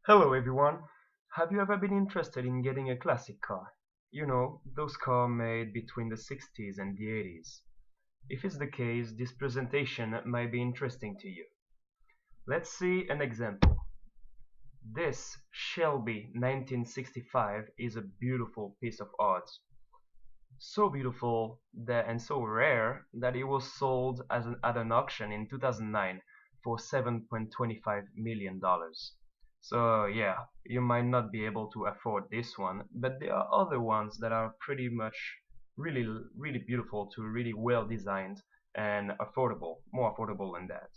Hello everyone. Have you ever been interested in getting a classic car? You know, those cars made between the 60s and the 80s. If it's the case, this presentation might be interesting to you. Let's see an example. This Shelby 1965 is a beautiful piece of art. So beautiful that and so rare that it was sold at an auction in 2009 for $7.25 million. So yeah, you might not be able to afford this one, but there are other ones that are pretty much really beautiful to really well designed and affordable, more affordable than that.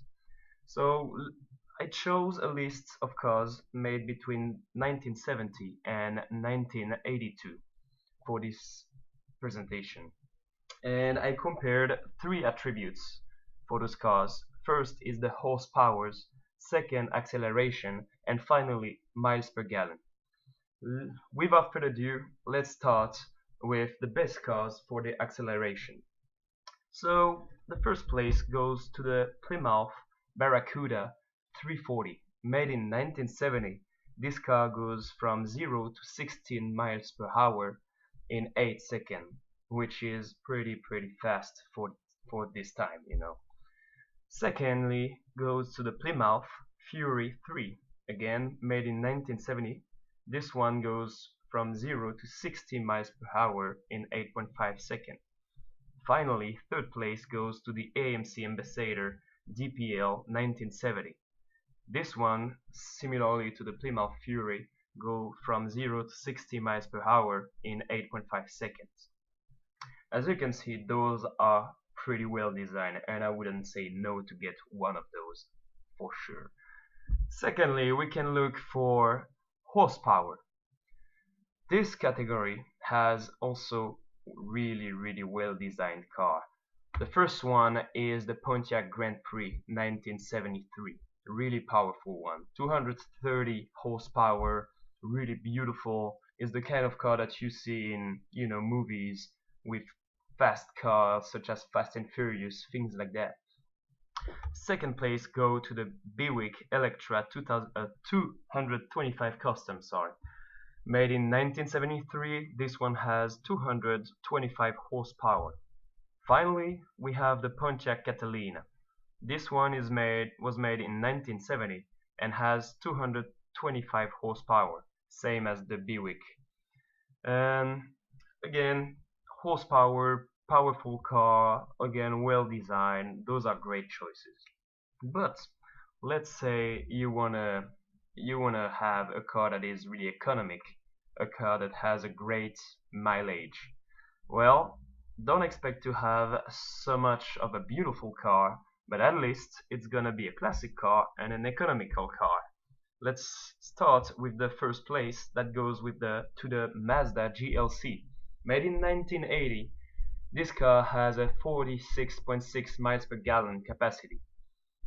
So I chose a list of cars made between 1970 and 1982 for this presentation. And I compared three attributes for those cars. First is the horsepowers, second acceleration, and finally miles per gallon. Without further ado, let's start with the best cars for the acceleration. So the first place goes to the Plymouth Barracuda 340, made in 1970. This car goes from 0 to 16 miles per hour in 8 seconds, which is pretty fast for this time, you know. Secondly goes to the Plymouth Fury 3, again made in 1970. This one goes from 0 to 60 miles per hour in 8.5 seconds. Finally, third place goes to the AMC Ambassador DPL 1970. This one, similarly to the Plymouth Fury, go from 0 to 60 miles per hour in 8.5 seconds. As you can see, those are pretty well designed, and I wouldn't say no to get one of those for sure. Secondly, we can look for horsepower. This category has also really well designed car. The first one is the Pontiac Grand Prix 1973. Really powerful one. 230 horsepower, really beautiful. Is the kind of car that you see in, movies with fast cars such as Fast and Furious, things like that. Second place go to the Buick Electra 225 Custom, sorry. Made in 1973, this one has 225 horsepower. Finally, we have the Pontiac Catalina. This one was made in 1970 and has 225 horsepower, same as the Buick. And again, horsepower, powerful car, again well designed. Those are great choices. But let's say you wanna have a car that is really economic, a car that has a great mileage. Well, don't expect to have so much of a beautiful car, but at least it's gonna be a classic car and an economical car. Let's start with the first place that goes with the Mazda GLC. Made in 1980, this car has a 46.6 miles per gallon capacity.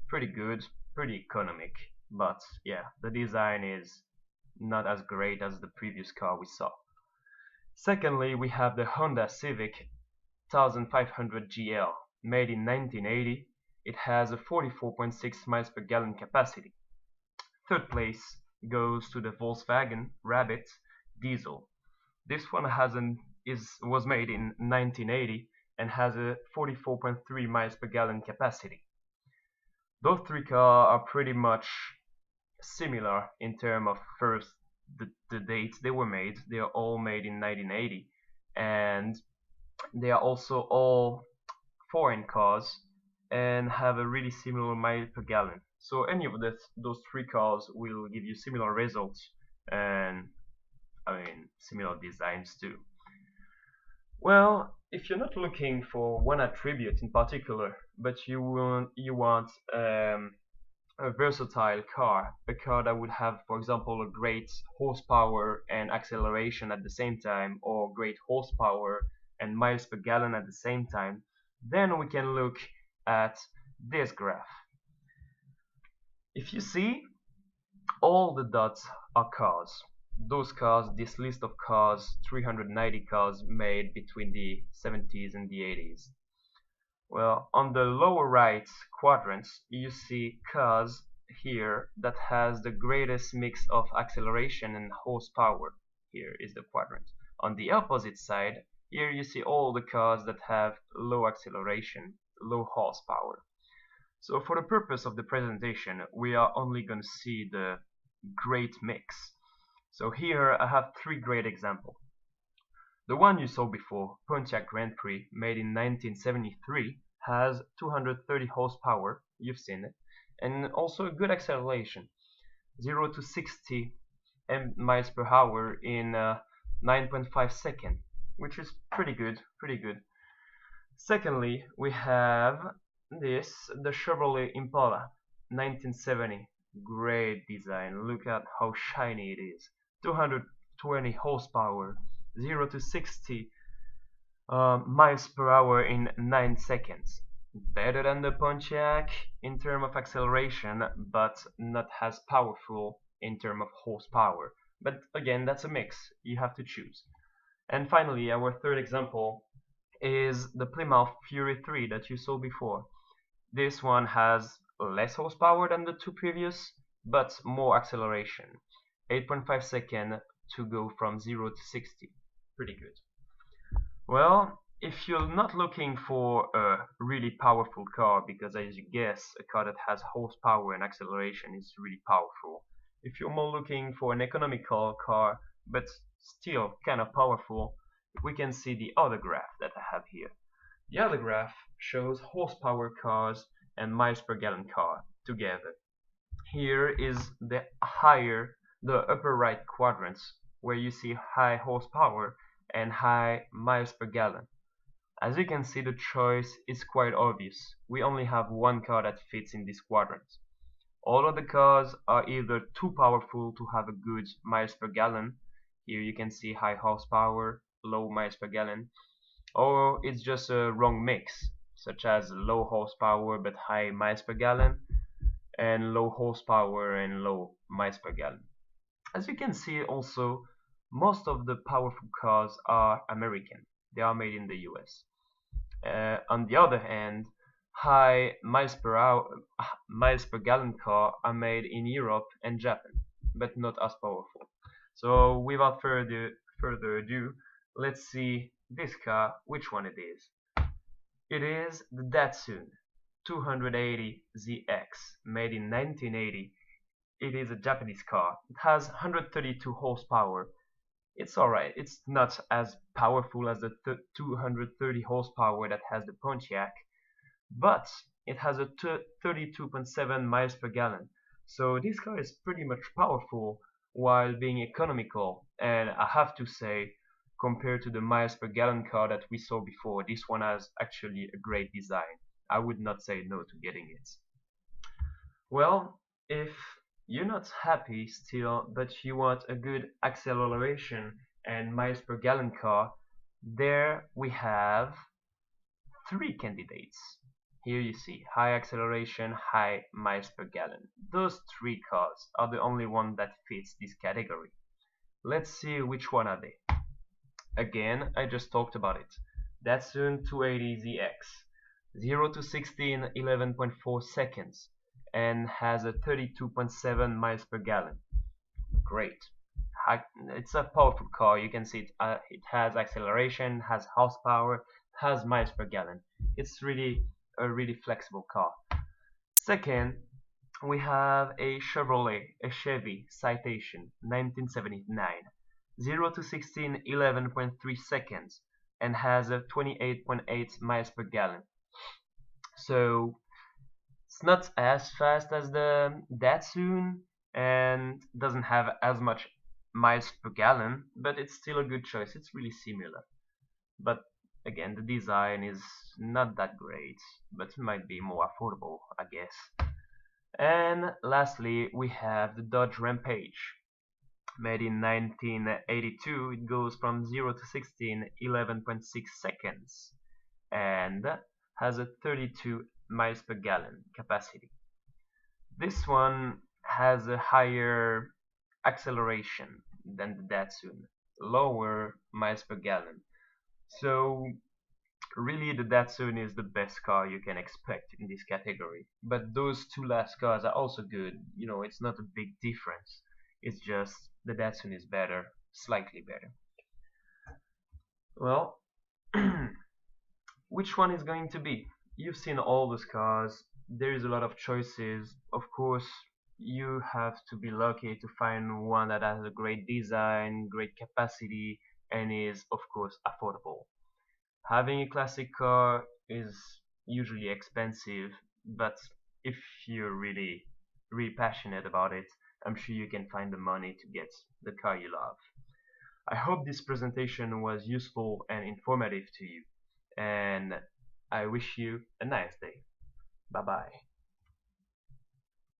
Pretty good, pretty economic, but yeah, the design is not as great as the previous car we saw. Secondly, we have the Honda Civic 1500 GL, made in 1980. It has a 44.6 miles per gallon capacity. Third place goes to the Volkswagen Rabbit Diesel. This one was made in 1980 and has a 44.3 miles per gallon capacity. Those three cars are pretty much similar in terms of first the dates they were made. They are all made in 1980, and they are also all foreign cars and have a really similar mile per gallon. So any of those three cars will give you similar results and I mean similar designs too. Well, if you're not looking for one attribute in particular, but you want a versatile car, a car that would have, for example, a great horsepower and acceleration at the same time, or great horsepower and miles per gallon at the same time, then we can look at this graph. If you see, all the dots are cars. Those cars, this list of cars, 390 cars made between the 70s and the 80s. Well, on the lower right quadrants, you see cars here that has the greatest mix of acceleration and horsepower. Here is the quadrant. On the opposite side, here you see all the cars that have low acceleration, low horsepower. So for the purpose of the presentation, we are only going to see the great mix. So here I have three great examples. The one you saw before, Pontiac Grand Prix, made in 1973, has 230 horsepower, you've seen it, and also a good acceleration, 0 to 60 miles per hour in 9.5 seconds, which is pretty good, pretty good. Secondly, we have the Chevrolet Impala, 1970. Great design. Look at how shiny it is. 220 horsepower, 0 to 60 miles per hour in 9 seconds. Better than the Pontiac in terms of acceleration, but not as powerful in terms of horsepower. But again, that's a mix. You have to choose. And finally, our third example is the Plymouth Fury 3 that you saw before. This one has less horsepower than the two previous, but more acceleration. 8.5 seconds to go from 0 to 60. Pretty good. Well, if you're not looking for a really powerful car, because as you guess, a car that has horsepower and acceleration is really powerful. If you're more looking for an economical car, but still kind of powerful, we can see the other graph that I have here. The other graph shows horsepower cars and miles per gallon car together. Here is the upper right quadrants, where you see high horsepower and high miles per gallon. As you can see, the choice is quite obvious. We only have one car that fits in this quadrant. All of the cars are either too powerful to have a good miles per gallon. Here you can see high horsepower, low miles per gallon, or it's just a wrong mix, such as low horsepower but high miles per gallon, and low horsepower and low miles per gallon. As you can see also, most of the powerful cars are American. They are made in the US. On the other hand, high miles per gallon car are made in Europe and Japan, but not as powerful. So without further ado, let's see this car, which one it is. It is the Datsun 280ZX, made in 1980. It is a Japanese car. It has 132 horsepower. It's alright. It's not as powerful as the 230 horsepower that has the Pontiac, but it has a 32.7 miles per gallon. So this car is pretty much powerful while being economical, and I have to say, compared to the miles per gallon car that we saw before, this one has actually a great design. I would not say no to getting it. Well, if you're not happy still, but you want a good acceleration and miles per gallon car, there we have three candidates. Here you see high acceleration, high miles per gallon. Those three cars are the only one that fits this category. Let's see which one are they. Again, I just talked about it. Datsun 280ZX, 0 to 60 in 11.4 seconds, and has a 32.7 miles per gallon. Great. It's a powerful car. You can see it has acceleration, has horsepower, has miles per gallon. It's really a really flexible car. Second, we have a Chevy Citation 1979, 0 to 60 in 11.3 seconds, and has a 28.8 miles per gallon. So it's not as fast as the Datsun and doesn't have as much miles per gallon, but it's still a good choice. It's really similar. But again, the design is not that great, but it might be more affordable, I guess. And lastly, we have the Dodge Rampage. Made in 1982, it goes from 0 to 60 in 11.6 seconds and has a 32 miles per gallon capacity. This one has a higher acceleration than the Datsun, lower miles per gallon. So Really, the Datsun is the best car you can expect in this category. But those two last cars are also good. It's not a big difference. It's just the Datsun is better, slightly better. Well, which one is going to be? You've seen all the cars. There is a lot of choices. Of course, you have to be lucky to find one that has a great design, great capacity, and is, of course, affordable. Having a classic car is usually expensive, but if you're really passionate about it, I'm sure you can find the money to get the car you love. I hope this presentation was useful and informative to you, and I wish you a nice day. Bye bye.